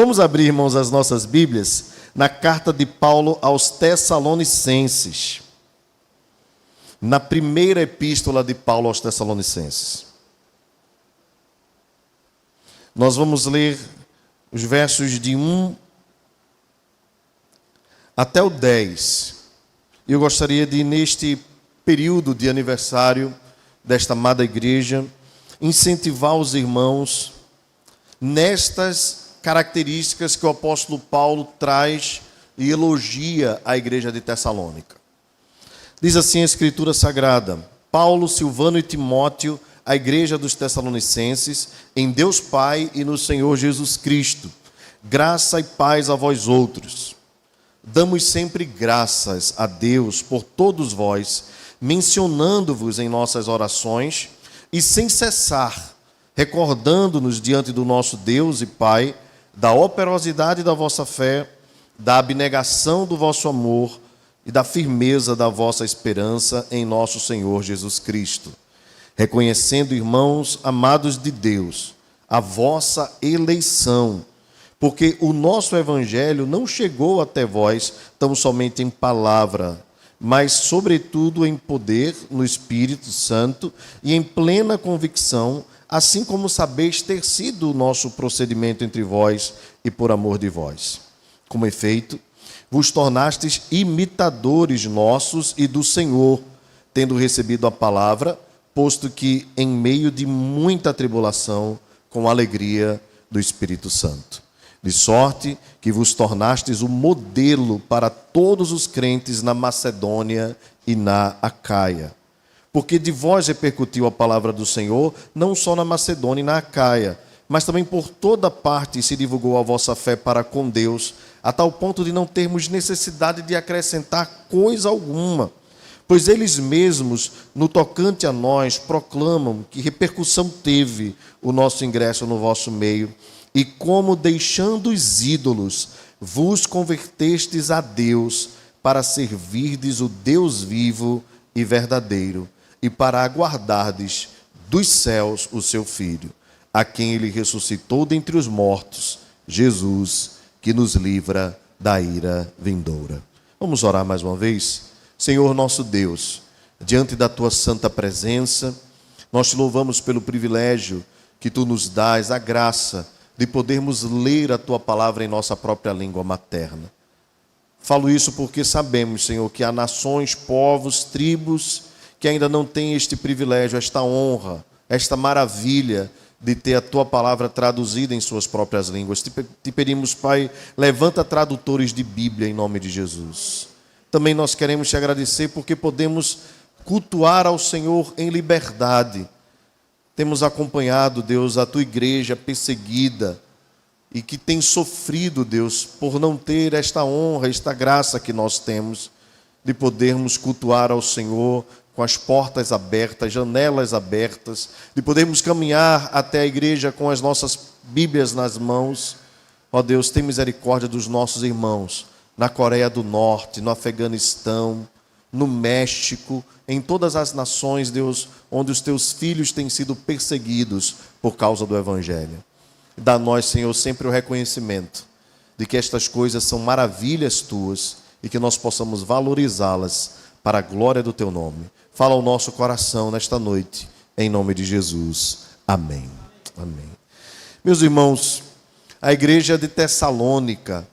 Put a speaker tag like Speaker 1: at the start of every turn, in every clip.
Speaker 1: Vamos abrir, irmãos, as nossas Bíblias na carta de Paulo aos Tessalonicenses. Na primeira epístola de Paulo aos Tessalonicenses. Nós vamos ler os versos de 1 até o 10. Eu gostaria de, neste período de aniversário desta amada igreja, incentivar os irmãos nestas características que o apóstolo Paulo traz e elogia a igreja de Tessalônica. Diz assim a Escritura Sagrada: Paulo, Silvano e Timóteo, a igreja dos Tessalonicenses, em Deus Pai e no Senhor Jesus Cristo, graça e paz a vós outros. Damos sempre graças a Deus por todos vós, mencionando-vos em nossas orações e sem cessar, recordando-nos diante do nosso Deus e Pai da operosidade da vossa fé, da abnegação do vosso amor e da firmeza da vossa esperança em nosso Senhor Jesus Cristo. Reconhecendo, irmãos amados de Deus, a vossa eleição, porque o nosso evangelho não chegou até vós tão somente em palavra, mas sobretudo em poder no Espírito Santo e em plena convicção, assim como sabeis ter sido o nosso procedimento entre vós e por amor de vós. Como efeito, vos tornastes imitadores nossos e do Senhor, tendo recebido a palavra, posto que em meio de muita tribulação, com alegria do Espírito Santo. De sorte que vos tornastes o modelo para todos os crentes na Macedônia e na Acaia. Porque de vós repercutiu a palavra do Senhor, não só na Macedônia e na Acaia, mas também por toda parte se divulgou a vossa fé para com Deus, a tal ponto de não termos necessidade de acrescentar coisa alguma. Pois eles mesmos, no tocante a nós, proclamam que repercussão teve o nosso ingresso no vosso meio, e como, deixando os ídolos, vos convertestes a Deus, para servirdes o Deus vivo e verdadeiro, e para aguardardes dos céus o seu Filho, a quem ele ressuscitou dentre os mortos, Jesus, que nos livra da ira vindoura. Vamos orar mais uma vez? Senhor nosso Deus, diante da tua santa presença, nós te louvamos pelo privilégio que tu nos dás, a graça de podermos ler a tua palavra em nossa própria língua materna. Falo isso porque sabemos, Senhor, que há nações, povos, tribos que ainda não têm este privilégio, esta honra, esta maravilha de ter a tua palavra traduzida em suas próprias línguas. Te pedimos, Pai, levanta tradutores de Bíblia em nome de Jesus. Também nós queremos te agradecer porque podemos cultuar ao Senhor em liberdade. Temos acompanhado, Deus, a tua igreja perseguida e que tem sofrido, Deus, por não ter esta honra, esta graça que nós temos de podermos cultuar ao Senhor com as portas abertas, janelas abertas, de podermos caminhar até a igreja com as nossas Bíblias nas mãos. Ó Deus, tem misericórdia dos nossos irmãos na Coreia do Norte, no Afeganistão, no México, em todas as nações, Deus, onde os teus filhos têm sido perseguidos por causa do Evangelho. Dá a nós, Senhor, sempre o reconhecimento de que estas coisas são maravilhas tuas e que nós possamos valorizá-las para a glória do teu nome. Fala ao nosso coração nesta noite, em nome de Jesus. Amém. Amém. Meus irmãos, a igreja de Tessalônica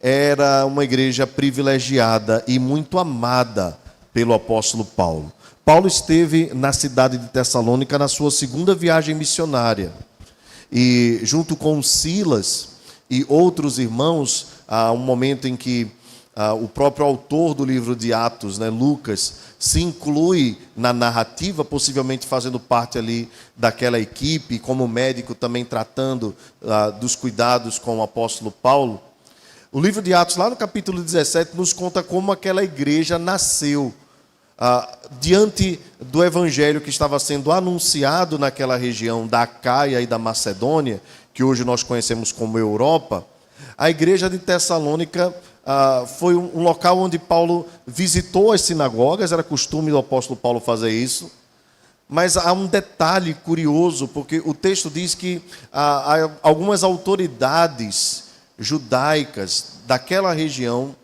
Speaker 1: era uma igreja privilegiada e muito amada pelo apóstolo Paulo. Paulo esteve na cidade de Tessalônica na sua segunda viagem missionária. E junto com Silas e outros irmãos, há um momento em que o próprio autor do livro de Atos, Lucas, se inclui na narrativa, possivelmente fazendo parte ali daquela equipe, como médico também tratando dos cuidados com o apóstolo Paulo. O livro de Atos, lá no capítulo 17, nos conta como aquela igreja nasceu diante do evangelho que estava sendo anunciado naquela região da Acaia e da Macedônia, que hoje nós conhecemos como Europa. A igreja de Tessalônica foi um local onde Paulo visitou as sinagogas, era costume do apóstolo Paulo fazer isso. Mas há um detalhe curioso, porque o texto diz que algumas autoridades judaicas daquela região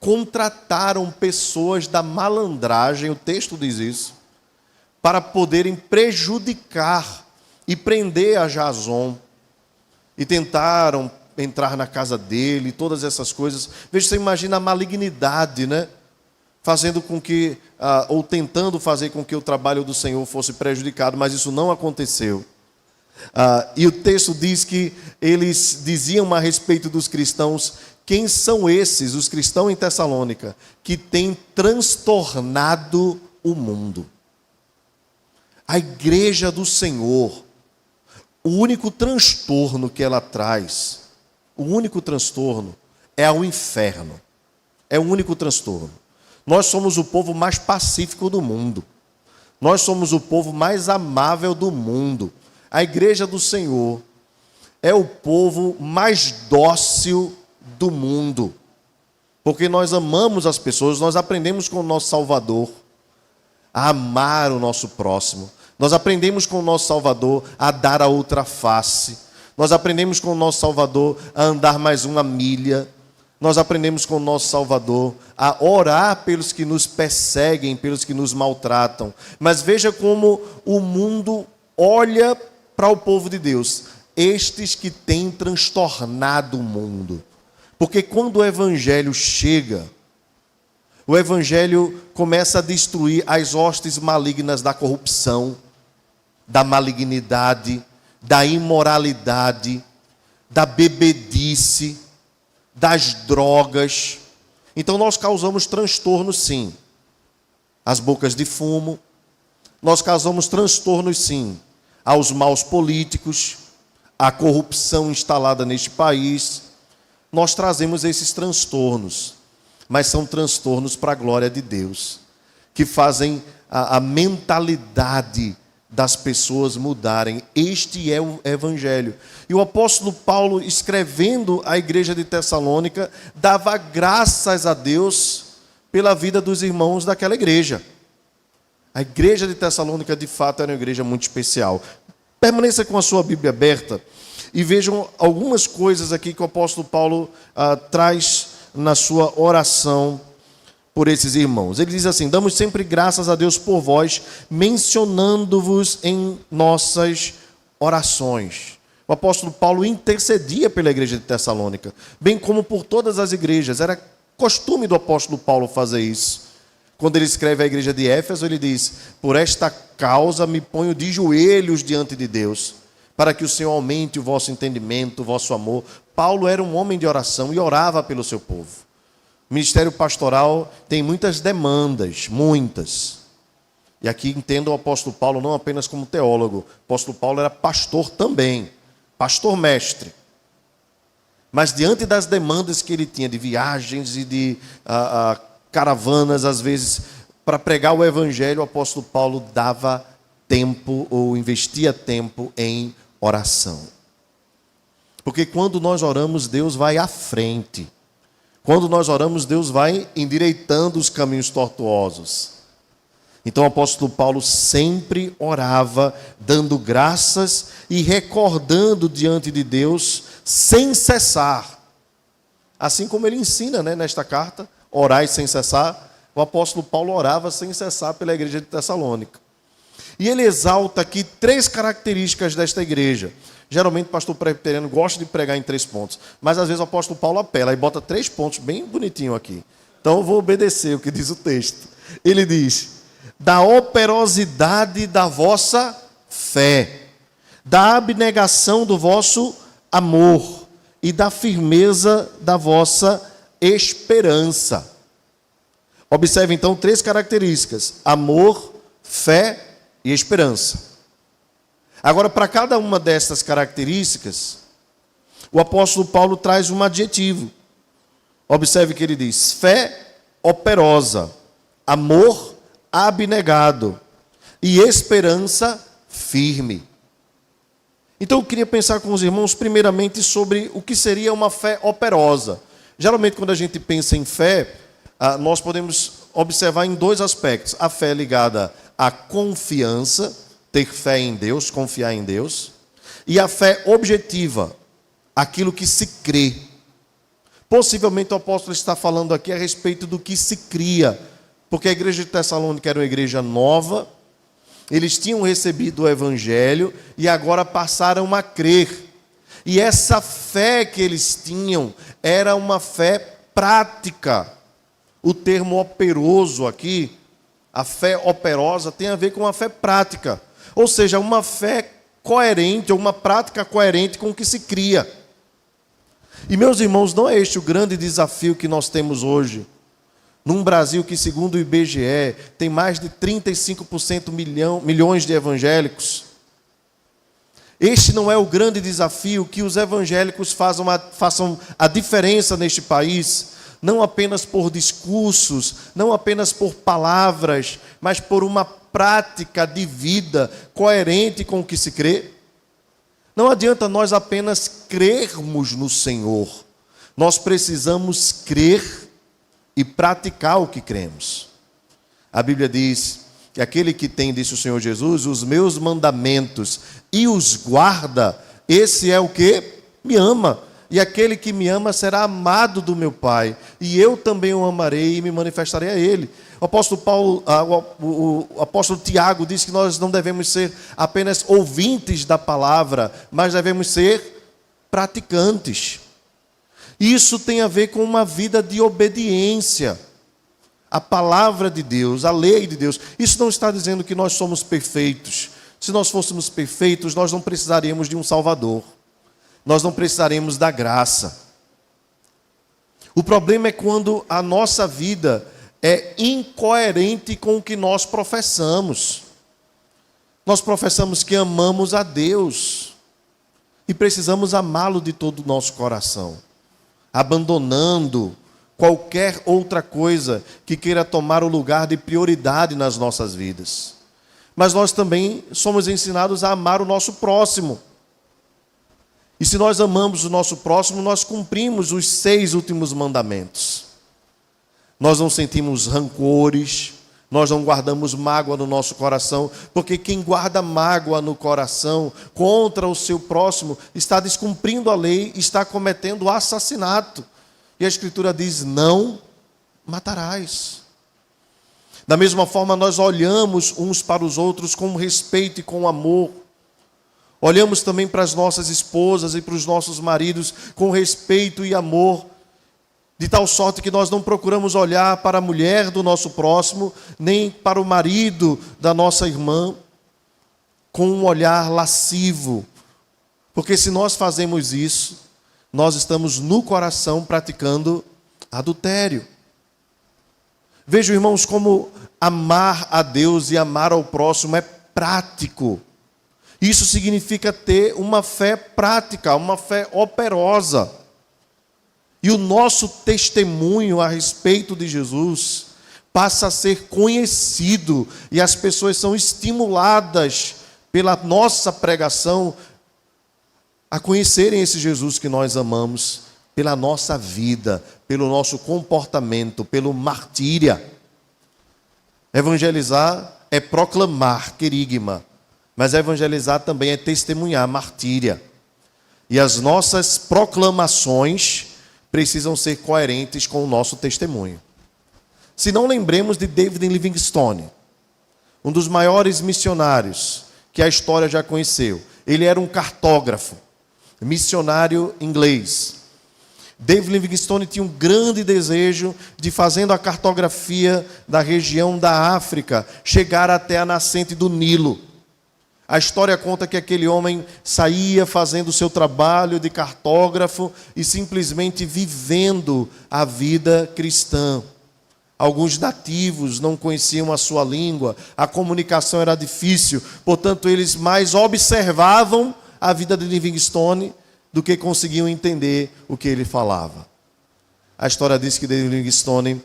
Speaker 1: contrataram pessoas da malandragem, o texto diz isso, para poderem prejudicar e prender a Jason. E tentaram entrar na casa dele, todas essas coisas. Veja, você imagina a malignidade, né? Fazendo com que, ou tentando fazer com que o trabalho do Senhor fosse prejudicado, mas isso não aconteceu. E o texto diz que eles diziam a respeito dos cristãos: quem são esses, os cristãos em Tessalônica, que têm transtornado o mundo? A igreja do Senhor, o único transtorno que ela traz, o único transtorno é ao inferno. É o único transtorno. Nós somos o povo mais pacífico do mundo. Nós somos o povo mais amável do mundo. A igreja do Senhor é o povo mais dócil do mundo. Porque nós amamos as pessoas, nós aprendemos com o nosso Salvador a amar o nosso próximo. Nós aprendemos com o nosso Salvador a dar a outra face. Nós aprendemos com o nosso Salvador a andar mais uma milha. Nós aprendemos com o nosso Salvador a orar pelos que nos perseguem, pelos que nos maltratam. Mas veja como o mundo olha para o povo de Deus. Estes que têm transtornado o mundo. Porque quando o Evangelho chega, o Evangelho começa a destruir as hostes malignas da corrupção, da malignidade, da imoralidade, da bebedice, das drogas. Então nós causamos transtornos, sim. As bocas de fumo. Nós causamos transtornos, sim, aos maus políticos, à corrupção instalada neste país. Nós trazemos esses transtornos, mas são transtornos para a glória de Deus, que fazem a mentalidade das pessoas mudarem. Este é o Evangelho. E o apóstolo Paulo, escrevendo à igreja de Tessalônica, dava graças a Deus pela vida dos irmãos daquela igreja. A igreja de Tessalônica, de fato, era uma igreja muito especial. Permaneça com a sua Bíblia aberta e vejam algumas coisas aqui que o apóstolo Paulo traz na sua oração por esses irmãos. Ele diz assim: damos sempre graças a Deus por vós, mencionando-vos em nossas orações. O apóstolo Paulo intercedia pela igreja de Tessalônica, bem como por todas as igrejas. Era costume do apóstolo Paulo fazer isso. Quando ele escreve à igreja de Éfeso, ele diz: por esta causa me ponho de joelhos diante de Deus, para que o Senhor aumente o vosso entendimento, o vosso amor. Paulo era um homem de oração e orava pelo seu povo. O ministério pastoral tem muitas demandas, muitas. E aqui entendo o apóstolo Paulo não apenas como teólogo. O apóstolo Paulo era pastor também, pastor mestre. Mas diante das demandas que ele tinha de viagens e de caravanas, às vezes, para pregar o evangelho, o apóstolo Paulo dava tempo ou investia tempo em oração. Porque quando nós oramos, Deus vai à frente. Quando nós oramos, Deus vai endireitando os caminhos tortuosos. Então o apóstolo Paulo sempre orava, dando graças e recordando diante de Deus, sem cessar. Assim como ele ensina, nesta carta, orai sem cessar, o apóstolo Paulo orava sem cessar pela igreja de Tessalônica. E ele exalta aqui 3 características desta igreja. Geralmente o pastor presbiteriano gosta de pregar em 3 pontos, mas às vezes o apóstolo Paulo apela e bota 3 pontos bem bonitinho aqui. Então eu vou obedecer o que diz o texto. Ele diz: da operosidade da vossa fé, da abnegação do vosso amor e da firmeza da vossa esperança. Observe então 3 características: amor, fé e esperança. Agora, para cada uma dessas características, o apóstolo Paulo traz um adjetivo. Observe que ele diz: fé operosa, amor abnegado e esperança firme. Então eu queria pensar com os irmãos primeiramente sobre o que seria uma fé operosa. Geralmente quando a gente pensa em fé, nós podemos observar em 2 aspectos: a fé ligada à confiança, ter fé em Deus, confiar em Deus, e a fé objetiva, aquilo que se crê. Possivelmente o apóstolo está falando aqui a respeito do que se cria, porque a igreja de Tessalônica era uma igreja nova, eles tinham recebido o evangelho e agora passaram a crer. E essa fé que eles tinham era uma fé prática. O termo operoso aqui, a fé operosa, tem a ver com a fé prática. Ou seja, uma fé coerente, ou uma prática coerente com o que se cria. E, meus irmãos, não é este o grande desafio que nós temos hoje? Num Brasil que, segundo o IBGE, tem mais de 35% milhões de evangélicos. Este não é o grande desafio que os evangélicos façam a diferença neste país, não apenas por discursos, não apenas por palavras, mas por uma prática de vida coerente com o que se crê? Não adianta nós apenas crermos no Senhor, nós precisamos crer e praticar o que cremos. A Bíblia diz que aquele que tem, disse o Senhor Jesus, os meus mandamentos e os guarda, esse é o que me ama. E aquele que me ama será amado do meu Pai, e eu também o amarei e me manifestarei a ele. O apóstolo Tiago diz que nós não devemos ser apenas ouvintes da palavra, mas devemos ser praticantes. Isso tem a ver com uma vida de obediência à palavra de Deus, à lei de Deus. Isso não está dizendo que nós somos perfeitos. Se nós fôssemos perfeitos, nós não precisaríamos de um Salvador. Nós não precisaremos da graça. O problema é quando a nossa vida é incoerente com o que nós professamos. Nós professamos que amamos a Deus e precisamos amá-lo de todo o nosso coração, abandonando qualquer outra coisa que queira tomar o lugar de prioridade nas nossas vidas. Mas nós também somos ensinados a amar o nosso próximo. E se nós amamos o nosso próximo, nós cumprimos os 6 últimos mandamentos. Nós não sentimos rancores, nós não guardamos mágoa no nosso coração, porque quem guarda mágoa no coração contra o seu próximo está descumprindo a lei, está cometendo assassinato. E a Escritura diz: não matarás. Da mesma forma, nós olhamos uns para os outros com respeito e com amor. Olhamos também para as nossas esposas e para os nossos maridos com respeito e amor, de tal sorte que nós não procuramos olhar para a mulher do nosso próximo, nem para o marido da nossa irmã, com um olhar lascivo. Porque se nós fazemos isso, nós estamos no coração praticando adultério. Vejam, irmãos, como amar a Deus e amar ao próximo é prático. Isso significa ter uma fé prática, uma fé operosa. E o nosso testemunho a respeito de Jesus passa a ser conhecido, e as pessoas são estimuladas pela nossa pregação a conhecerem esse Jesus que nós amamos, pela nossa vida, pelo nosso comportamento, pelo martíria. Evangelizar é proclamar, querigma, mas evangelizar também é testemunhar, martíria. E as nossas proclamações precisam ser coerentes com o nosso testemunho. Se não, lembremos de David Livingstone, um dos maiores missionários que a história já conheceu. Ele era um cartógrafo, missionário inglês. David Livingstone tinha um grande desejo de, fazendo a cartografia da região da África, chegar até a nascente do Nilo. A história conta que aquele homem saía fazendo o seu trabalho de cartógrafo e simplesmente vivendo a vida cristã. Alguns nativos não conheciam a sua língua, a comunicação era difícil, portanto eles mais observavam a vida de Livingstone do que conseguiam entender o que ele falava. A história diz que Livingstone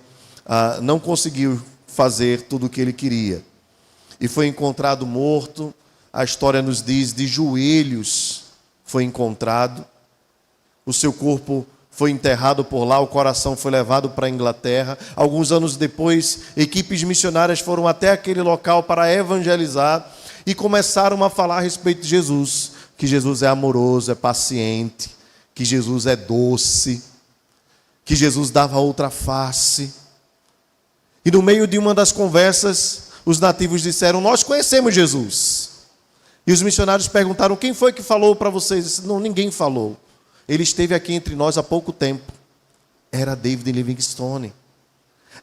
Speaker 1: não conseguiu fazer tudo o que ele queria e foi encontrado morto. A história nos diz, de joelhos foi encontrado, o seu corpo foi enterrado por lá, o coração foi levado para a Inglaterra. Alguns anos depois, equipes missionárias foram até aquele local para evangelizar e começaram a falar a respeito de Jesus, que Jesus é amoroso, é paciente, que Jesus é doce, que Jesus dava outra face. E no meio de uma das conversas, os nativos disseram: nós conhecemos Jesus. E os missionários perguntaram: quem foi que falou para vocês? Disse: não, ninguém falou. Ele esteve aqui entre nós há pouco tempo. Era David Livingstone.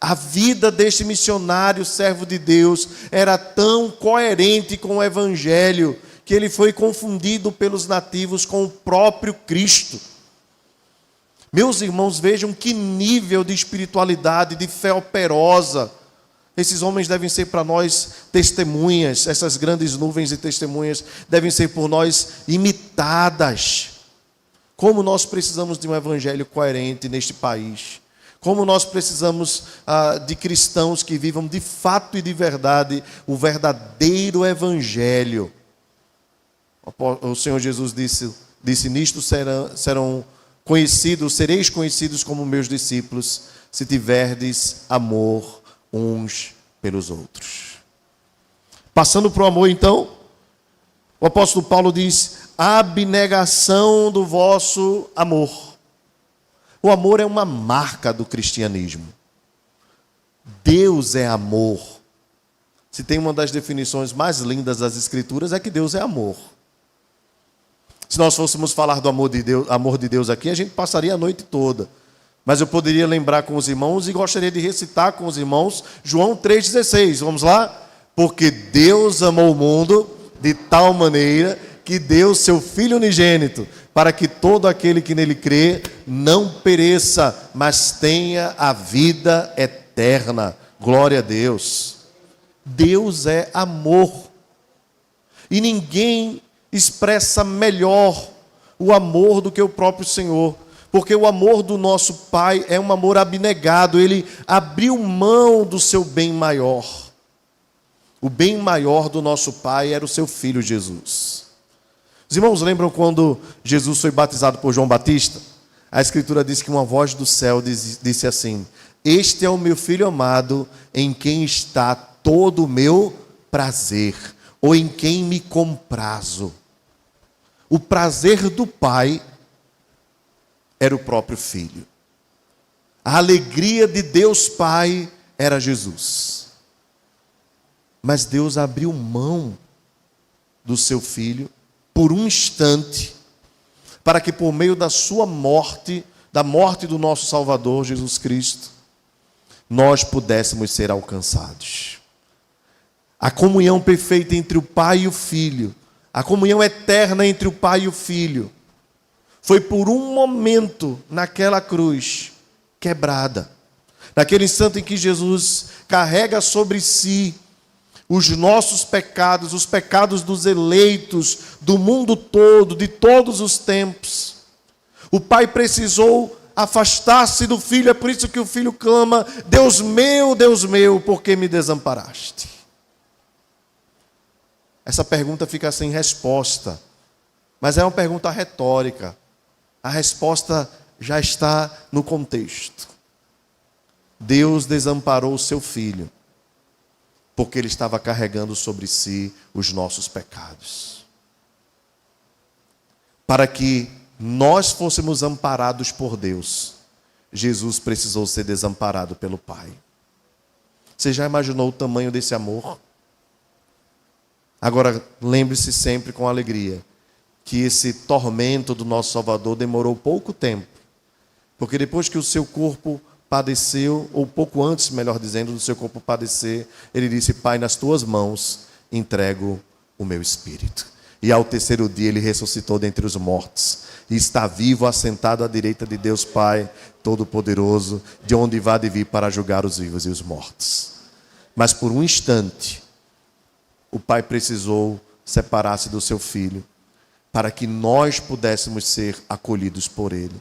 Speaker 1: A vida deste missionário, servo de Deus, era tão coerente com o Evangelho, que ele foi confundido pelos nativos com o próprio Cristo. Meus irmãos, vejam que nível de espiritualidade, de fé operosa. Esses homens devem ser para nós testemunhas, essas grandes nuvens de testemunhas devem ser por nós imitadas. Como nós precisamos de um evangelho coerente neste país. Como nós precisamos de cristãos que vivam de fato e de verdade o verdadeiro evangelho. O Senhor Jesus disse nisto sereis conhecidos como meus discípulos, se tiverdes amor uns pelos outros. Passando para o amor, então, o apóstolo Paulo diz: abnegação do vosso amor. O amor é uma marca do cristianismo. Deus é amor. Se tem uma das definições mais lindas das Escrituras, é que Deus é amor. Se nós fôssemos falar do amor de Deus aqui, a gente passaria a noite toda. Mas eu poderia lembrar com os irmãos e gostaria de recitar com os irmãos João 3,16. Vamos lá? Porque Deus amou o mundo de tal maneira que deu seu Filho unigênito, para que todo aquele que nele crê não pereça, mas tenha a vida eterna. Glória a Deus. Deus é amor. E ninguém expressa melhor o amor do que o próprio Senhor. Porque o amor do nosso Pai é um amor abnegado. Ele abriu mão do seu bem maior. O bem maior do nosso Pai era o seu Filho Jesus. Os irmãos lembram quando Jesus foi batizado por João Batista? A Escritura diz que uma voz do céu disse assim: este é o meu Filho amado, em quem está todo o meu prazer, ou em quem me comprazo. O prazer do Pai era o próprio Filho. A alegria de Deus Pai era Jesus. Mas Deus abriu mão do seu Filho por um instante, para que por meio da sua morte, da morte do nosso Salvador Jesus Cristo, nós pudéssemos ser alcançados. A comunhão perfeita entre o Pai e o Filho, a comunhão eterna entre o Pai e o Filho, foi por um momento naquela cruz quebrada. Naquele instante em que Jesus carrega sobre si os nossos pecados, os pecados dos eleitos, do mundo todo, de todos os tempos. O Pai precisou afastar-se do Filho, é por isso que o Filho clama: Deus meu, por que me desamparaste? Essa pergunta fica sem resposta, mas é uma pergunta retórica. A resposta já está no contexto. Deus desamparou o seu Filho, porque Ele estava carregando sobre si os nossos pecados. Para que nós fôssemos amparados por Deus, Jesus precisou ser desamparado pelo Pai. Você já imaginou o tamanho desse amor? Agora, lembre-se sempre com alegria que esse tormento do nosso Salvador demorou pouco tempo. Porque depois que o seu corpo padeceu, ou pouco antes, melhor dizendo, do seu corpo padecer, ele disse: Pai, nas tuas mãos entrego o meu espírito. E ao terceiro dia ele ressuscitou dentre os mortos, e está vivo, assentado à direita de Deus Pai Todo-Poderoso, de onde vai de vir para julgar os vivos e os mortos. Mas por um instante, o Pai precisou separar-se do seu Filho, para que nós pudéssemos ser acolhidos por Ele.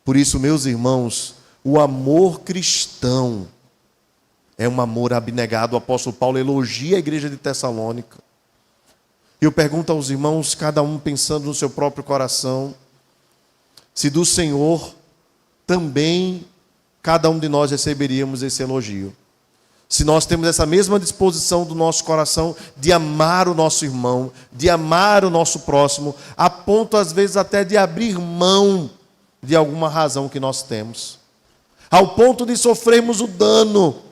Speaker 1: Por isso, meus irmãos, o amor cristão é um amor abnegado. O apóstolo Paulo elogia a igreja de Tessalônica. E eu pergunto aos irmãos, cada um pensando no seu próprio coração, se do Senhor também cada um de nós receberíamos esse elogio. Se nós temos essa mesma disposição do nosso coração de amar o nosso irmão, de amar o nosso próximo, a ponto às vezes até de abrir mão de alguma razão que nós temos. ao ponto de sofrermos o dano.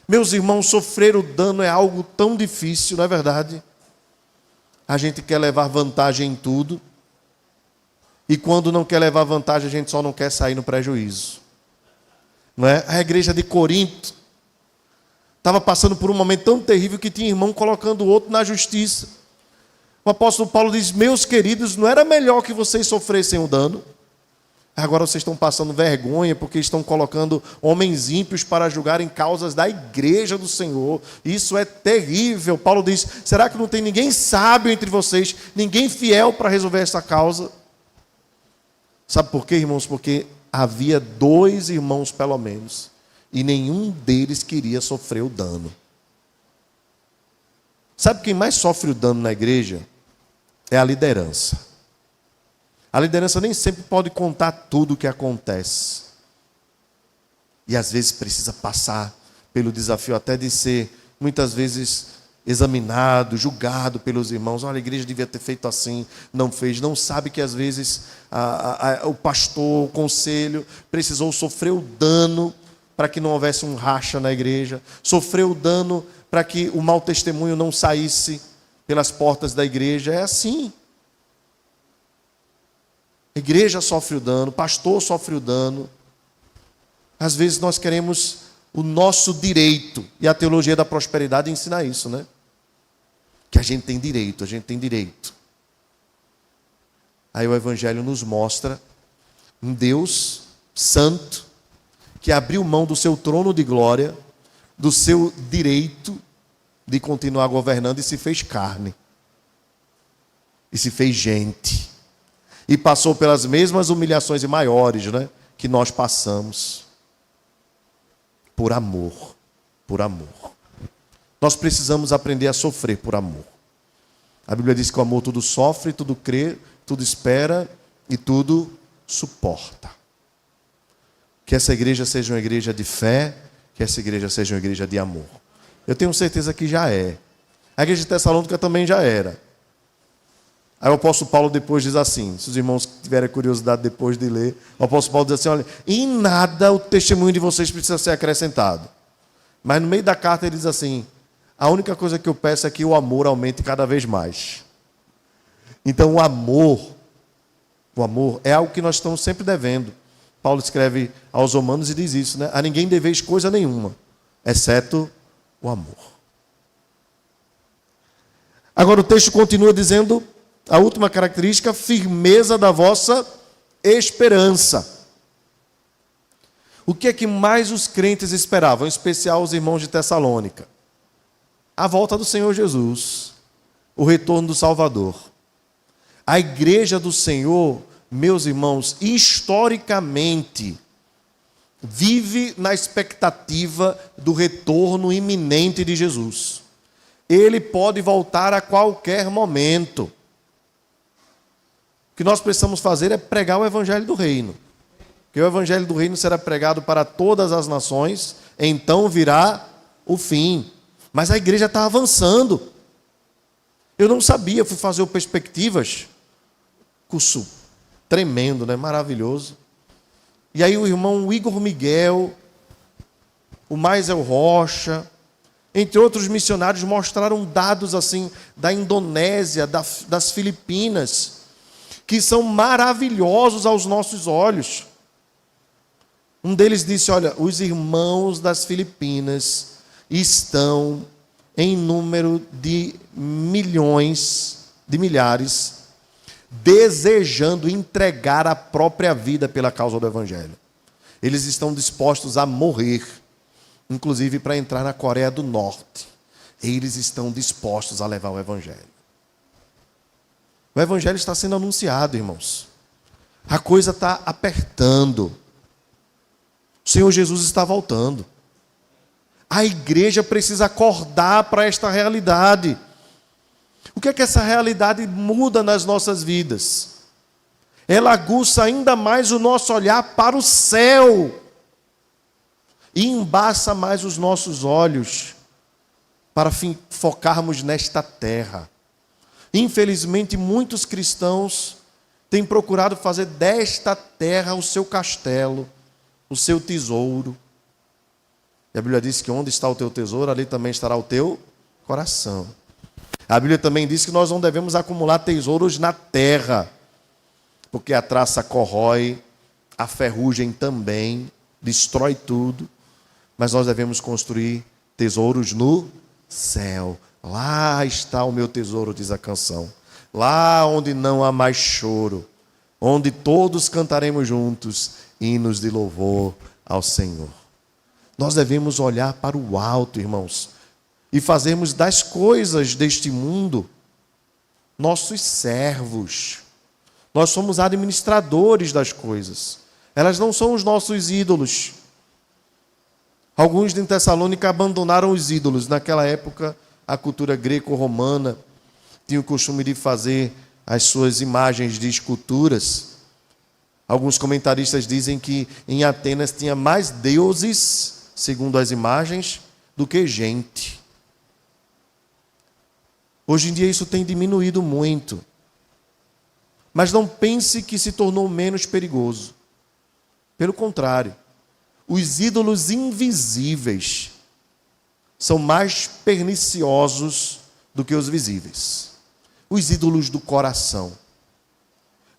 Speaker 1: Meus irmãos, sofrer o dano é algo tão difícil, não é verdade? A gente quer levar vantagem em tudo, e quando não quer levar vantagem, a gente só não quer sair no prejuízo. Não é? A igreja de Corinto estava passando por um momento tão terrível que tinha irmão colocando o outro na justiça. O apóstolo Paulo diz: meus queridos, não era melhor que vocês sofressem o dano? Agora vocês estão passando vergonha porque estão colocando homens ímpios para julgarem causas da igreja do Senhor. Isso é terrível. Paulo diz: será que não tem ninguém sábio entre vocês, ninguém fiel para resolver essa causa? Sabe por quê, irmãos? Porque havia 2 irmãos pelo menos, e nenhum deles queria sofrer o dano. Sabe quem mais sofre o dano na igreja? É a liderança. A liderança nem sempre pode contar tudo o que acontece. E às vezes precisa passar pelo desafio até de ser, muitas vezes, examinado, julgado pelos irmãos. Olha, a igreja devia ter feito assim, não fez. Não sabe que às vezes o pastor, o conselho, precisou sofrer o dano para que não houvesse um racha na igreja. Sofreu o dano para que o mau testemunho não saísse pelas portas da igreja. É assim. A igreja sofre o dano, o pastor sofre o dano. Às vezes nós queremos o nosso direito, e a teologia da prosperidade ensina isso, né? Que a gente tem direito, a gente tem direito. Aí o Evangelho nos mostra um Deus santo, que abriu mão do seu trono de glória, do seu direito de continuar governando, e se fez carne. E se fez gente. E passou pelas mesmas humilhações e maiores, né, que nós passamos. Por amor. Por amor. Nós precisamos aprender a sofrer por amor. A Bíblia diz que o amor tudo sofre, tudo crê, tudo espera e tudo suporta. Que essa igreja seja uma igreja de fé, que essa igreja seja uma igreja de amor. Eu tenho certeza que já é. A igreja de Tessalônica também já era. Aí o apóstolo Paulo depois diz assim, se os irmãos tiverem curiosidade depois de ler, o apóstolo Paulo diz assim: olha, em nada o testemunho de vocês precisa ser acrescentado. Mas no meio da carta ele diz assim: a única coisa que eu peço é que o amor aumente cada vez mais. Então o amor é algo que nós estamos sempre devendo. Paulo escreve aos Romanos e diz isso, né? A ninguém deveis coisa nenhuma, exceto o amor. Agora o texto continua dizendo, a última característica, firmeza da vossa esperança. O que é que mais os crentes esperavam, em especial os irmãos de Tessalônica? A volta do Senhor Jesus, o retorno do Salvador. A igreja do Senhor, meus irmãos, historicamente, vive na expectativa do retorno iminente de Jesus. Ele pode voltar a qualquer momento. O que nós precisamos fazer é pregar o Evangelho do Reino. Porque o Evangelho do Reino será pregado para todas as nações, então virá o fim. Mas a igreja está avançando. Eu não sabia, fui fazer o Perspectivas, curso tremendo, né? Maravilhoso. E aí o irmão Igor Miguel, o Maisel Rocha, entre outros missionários, mostraram dados assim da Indonésia, das Filipinas, que são maravilhosos aos nossos olhos. Um deles disse: olha, os irmãos das Filipinas estão em número de milhões, de milhares, desejando entregar a própria vida pela causa do Evangelho. Eles estão dispostos a morrer, inclusive para entrar na Coreia do Norte. Eles estão dispostos a levar o Evangelho. O Evangelho está sendo anunciado, irmãos. A coisa está apertando. O Senhor Jesus está voltando. A igreja precisa acordar para esta realidade. O que é que essa realidade muda nas nossas vidas? Ela aguça ainda mais o nosso olhar para o céu. E embaça mais os nossos olhos para focarmos nesta terra. Infelizmente, muitos cristãos têm procurado fazer desta terra o seu castelo. o seu tesouro. E a Bíblia diz que onde está o teu tesouro, ali também estará o teu coração. A Bíblia também diz que nós não devemos acumular tesouros na terra, porque a traça corrói, a ferrugem também, destrói tudo. Mas nós devemos construir tesouros no céu. Lá está o meu tesouro, diz a canção. Lá onde não há mais choro, onde todos cantaremos juntos hinos de louvor ao Senhor. Nós devemos olhar para o alto, irmãos, e fazermos das coisas deste mundo nossos servos. Nós somos administradores das coisas. Elas não são os nossos ídolos. Alguns de Tessalônica abandonaram os ídolos. Naquela época, a cultura greco-romana tinha o costume de fazer as suas imagens de esculturas. Alguns comentaristas dizem que em Atenas tinha mais deuses, segundo as imagens, do que gente. Hoje em dia isso tem diminuído muito. Mas não pense que se tornou menos perigoso. Pelo contrário, os ídolos invisíveis são mais perniciosos do que os visíveis. Os ídolos do coração.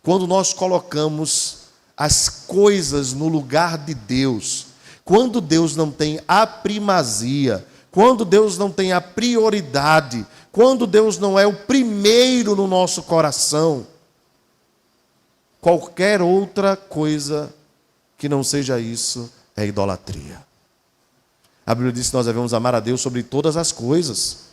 Speaker 1: Quando nós colocamos as coisas no lugar de Deus, quando Deus não tem a primazia, quando Deus não tem a prioridade, quando Deus não é o primeiro no nosso coração, qualquer outra coisa que não seja isso é idolatria. A Bíblia diz que nós devemos amar a Deus sobre todas as coisas.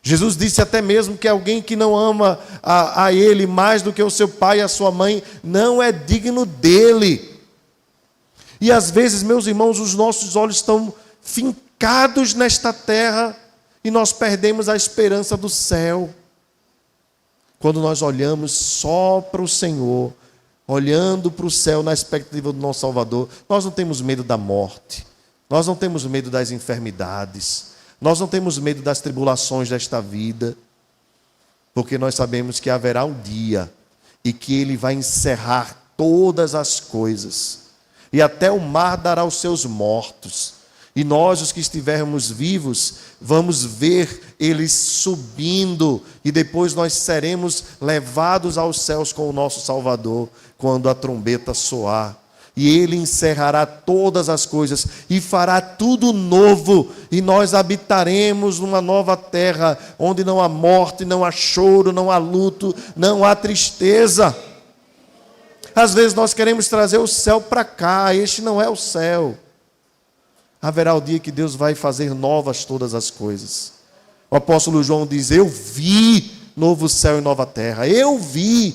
Speaker 1: Jesus disse até mesmo que alguém que não ama a Ele mais do que o seu pai e a sua mãe, não é digno dele. E às vezes, meus irmãos, os nossos olhos estão fincados nesta terra e nós perdemos a esperança do céu. Quando nós olhamos só para o Senhor, olhando para o céu na expectativa do nosso Salvador, nós não temos medo da morte, nós não temos medo das enfermidades, nós não temos medo das tribulações desta vida, porque nós sabemos que haverá um dia e que Ele vai encerrar todas as coisas, e até o mar dará os seus mortos, e nós, os que estivermos vivos, vamos ver eles subindo, e depois nós seremos levados aos céus com o nosso Salvador, quando a trombeta soar. E Ele encerrará todas as coisas, e fará tudo novo, e nós habitaremos numa nova terra, onde não há morte, não há choro, não há luto, não há tristeza. Às vezes nós queremos trazer o céu para cá, este não é o céu. Haverá o dia que Deus vai fazer novas todas as coisas. O apóstolo João diz: eu vi novo céu e nova terra. Eu vi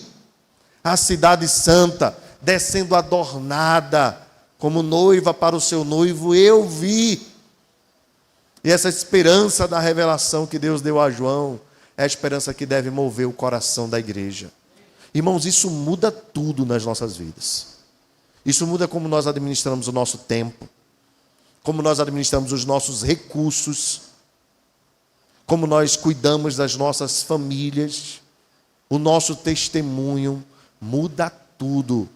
Speaker 1: a cidade santa descendo adornada como noiva para o seu noivo. Eu vi. E essa esperança da revelação que Deus deu a João é a esperança que deve mover o coração da igreja. Irmãos, isso muda tudo nas nossas vidas. Isso muda como nós administramos o nosso tempo, como nós administramos os nossos recursos, como nós cuidamos das nossas famílias, o nosso testemunho. Muda tudo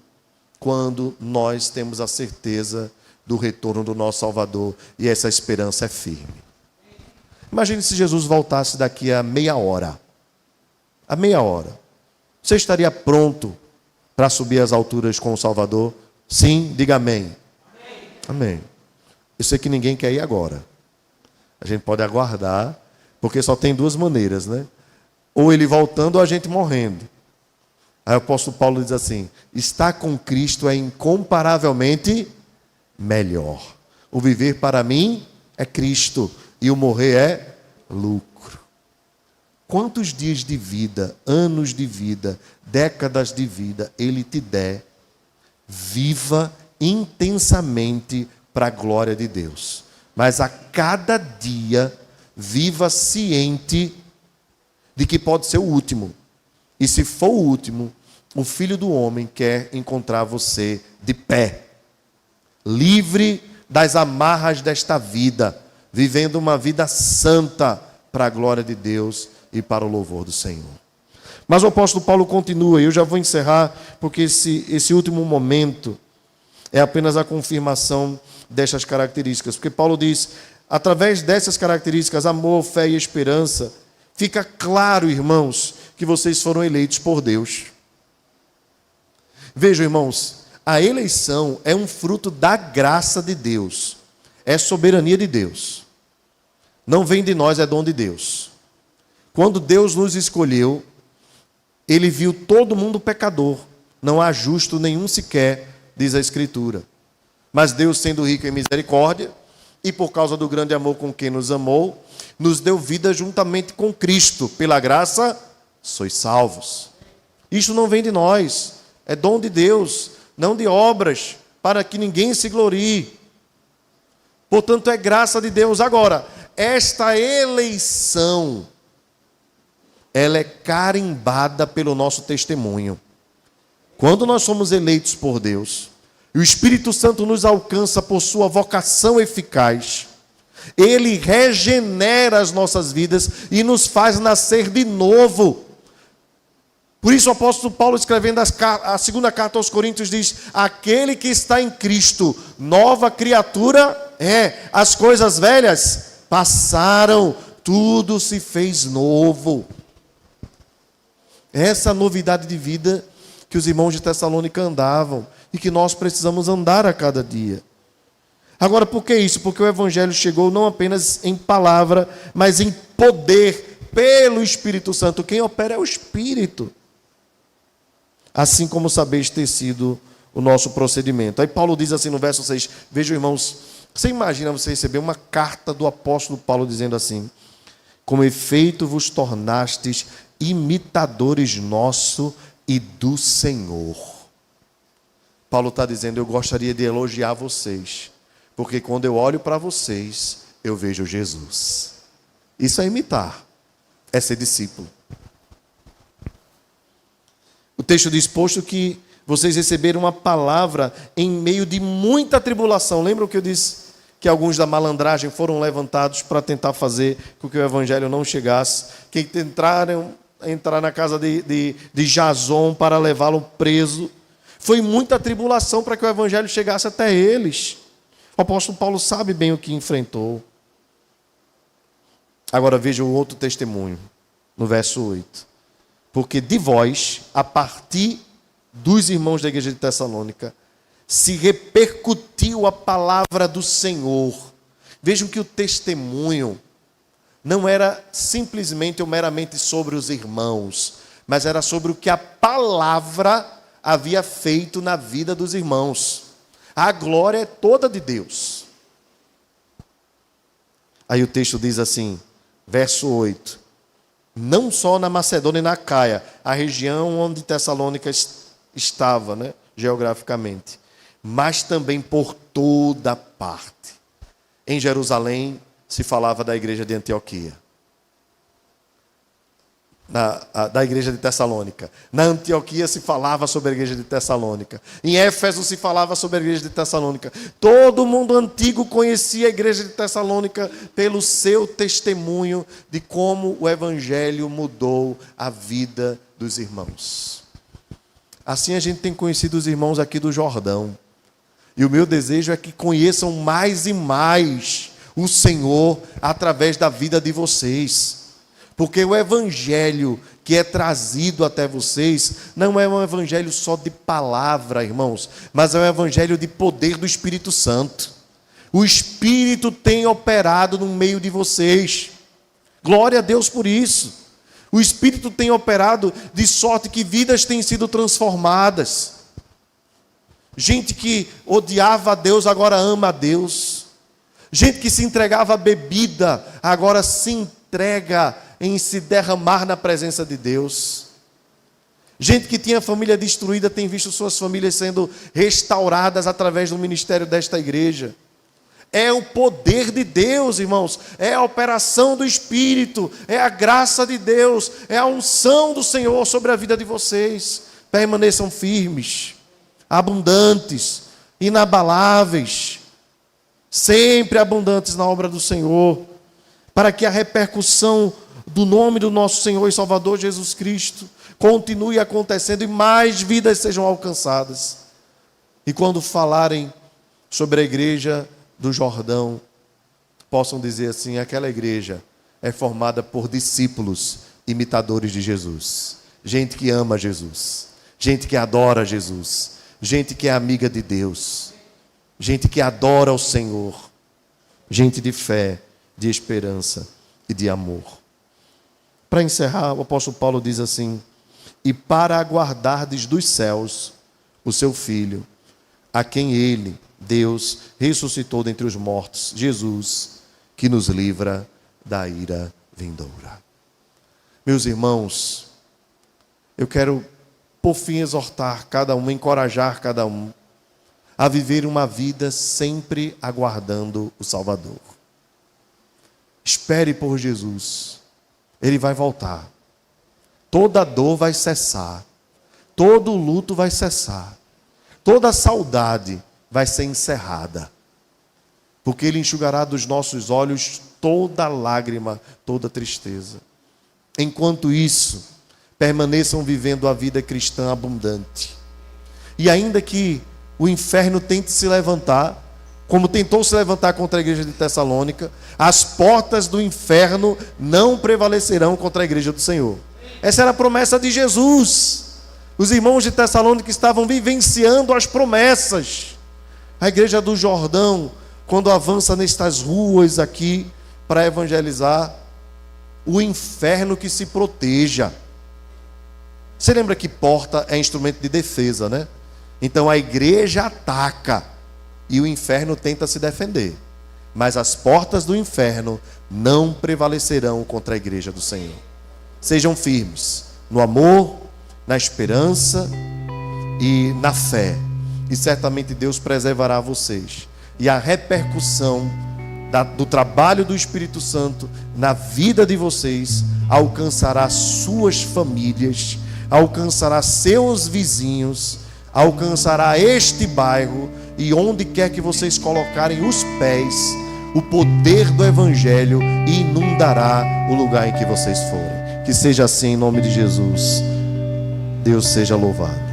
Speaker 1: quando nós temos a certeza do retorno do nosso Salvador e essa esperança é firme. Imagine se Jesus voltasse daqui a meia hora. A meia hora. Você estaria pronto para subir às alturas com o Salvador? Sim, diga amém. Amém. Amém. Eu sei que ninguém quer ir agora. A gente pode aguardar, porque só tem duas maneiras, né? Ou ele voltando ou a gente morrendo. Aí o apóstolo Paulo diz assim: estar com Cristo é incomparavelmente melhor. O viver para mim é Cristo e o morrer é lucro. Quantos dias de vida, anos de vida, décadas de vida Ele te der, viva intensamente para a glória de Deus. Mas a cada dia, viva ciente de que pode ser o último. E se for o último, o Filho do Homem quer encontrar você de pé, livre das amarras desta vida, vivendo uma vida santa para a glória de Deus e para o louvor do Senhor. Mas o apóstolo Paulo continua, e eu já vou encerrar, porque esse último momento é apenas a confirmação destas características. Porque Paulo diz, através dessas características, amor, fé e esperança, fica claro, irmãos, que vocês foram eleitos por Deus. Vejam, irmãos, a eleição é um fruto da graça de Deus. É soberania de Deus. Não vem de nós, é dom de Deus. Quando Deus nos escolheu, Ele viu todo mundo pecador. Não há justo nenhum sequer, diz a Escritura. Mas Deus, sendo rico em misericórdia, e por causa do grande amor com quem nos amou, nos deu vida juntamente com Cristo. Pela graça, sois salvos. Isto não vem de nós, é dom de Deus, não de obras, para que ninguém se glorie. Portanto, é graça de Deus. Agora, esta eleição, ela é carimbada pelo nosso testemunho. Quando nós somos eleitos por Deus, e o Espírito Santo nos alcança por sua vocação eficaz, Ele regenera as nossas vidas e nos faz nascer de novo. Por isso o apóstolo Paulo, escrevendo a segunda carta aos Coríntios, diz: aquele que está em Cristo, nova criatura é. As coisas velhas passaram, tudo se fez novo. Essa novidade de vida que os irmãos de Tessalônica andavam e que nós precisamos andar a cada dia. Agora, por que isso? Porque o Evangelho chegou não apenas em palavra, mas em poder, pelo Espírito Santo. Quem opera é o Espírito. Assim como sabeis ter sido o nosso procedimento. Aí Paulo diz assim no verso 6, vejam, irmãos, você imagina você receber uma carta do apóstolo Paulo dizendo assim: com efeito vos tornastes imitadores nosso e do Senhor. Paulo está dizendo, eu gostaria de elogiar vocês, porque quando eu olho para vocês, eu vejo Jesus. Isso é imitar, é ser discípulo. O texto diz, posto que vocês receberam uma palavra em meio de muita tribulação. Lembram que eu disse que alguns da malandragem foram levantados para tentar fazer com que o evangelho não chegasse, que tentaram entrar na casa de Jason para levá-lo preso. Foi muita tribulação para que o evangelho chegasse até eles. O apóstolo Paulo sabe bem o que enfrentou. Agora veja o outro testemunho, no verso 8. Porque de vós, a partir dos irmãos da igreja de Tessalônica, se repercutiu a palavra do Senhor. Vejam que o testemunho não era simplesmente ou meramente sobre os irmãos, mas era sobre o que a palavra havia feito na vida dos irmãos. A glória é toda de Deus. Aí o texto diz assim, verso 8. Não só na Macedônia e na Caia, a região onde Tessalônica estava, né, geograficamente, mas também por toda parte. Em Jerusalém se falava da igreja de Antioquia, da igreja de Tessalônica. Na Antioquia se falava sobre a igreja de Tessalônica. Em Éfeso se falava sobre a igreja de Tessalônica. Todo mundo antigo conhecia a igreja de Tessalônica pelo seu testemunho de como o evangelho mudou a vida dos irmãos. Assim a gente tem conhecido os irmãos aqui do Jordão. E o meu desejo é que conheçam mais e mais o Senhor através da vida de vocês. Porque o evangelho que é trazido até vocês não é um evangelho só de palavra, irmãos, mas é um evangelho de poder do Espírito Santo. O Espírito tem operado no meio de vocês. Glória a Deus por isso. O Espírito tem operado de sorte que vidas têm sido transformadas. Gente que odiava a Deus agora ama a Deus. Gente que se entregava à bebida agora se entrega em se derramar na presença de Deus. Gente que tinha família destruída tem visto suas famílias sendo restauradas através do ministério desta igreja. É o poder de Deus, irmãos. É a operação do Espírito. É a graça de Deus. É a unção do Senhor sobre a vida de vocês. Permaneçam firmes, abundantes, inabaláveis, sempre abundantes na obra do Senhor, para que a repercussão do nome do nosso Senhor e Salvador Jesus Cristo continue acontecendo e mais vidas sejam alcançadas. E quando falarem sobre a igreja do Jordão, possam dizer assim: aquela igreja é formada por discípulos, imitadores de Jesus. Gente que ama Jesus, gente que adora Jesus, gente que é amiga de Deus, gente que adora o Senhor, gente de fé, de esperança e de amor. Para encerrar, o apóstolo Paulo diz assim: e para aguardardes dos céus o seu Filho, a quem ele, Deus, ressuscitou dentre os mortos, Jesus, que nos livra da ira vindoura. Meus irmãos, eu quero, por fim, exortar cada um, encorajar cada um a viver uma vida sempre aguardando o Salvador. Espere por Jesus, Ele vai voltar. Toda dor vai cessar, todo luto vai cessar, toda saudade vai ser encerrada, porque Ele enxugará dos nossos olhos toda lágrima, toda tristeza. Enquanto isso, permaneçam vivendo a vida cristã abundante. E ainda que o inferno tente se levantar, como tentou se levantar contra a igreja de Tessalônica, as portas do inferno não prevalecerão contra a igreja do Senhor. Essa era a promessa de Jesus. Os irmãos de Tessalônica estavam vivenciando as promessas. A igreja do Jordão, quando avança nestas ruas aqui para evangelizar, o inferno que se proteja. Você lembra que porta é instrumento de defesa, né? Então a igreja ataca e o inferno tenta se defender. Mas as portas do inferno não prevalecerão contra a igreja do Senhor. Sejam firmes no amor, na esperança e na fé. E certamente Deus preservará vocês. E a repercussão do trabalho do Espírito Santo na vida de vocês alcançará suas famílias, alcançará seus vizinhos, alcançará este bairro, e onde quer que vocês colocarem os pés, o poder do Evangelho inundará o lugar em que vocês forem. Que seja assim em nome de Jesus. Deus seja louvado.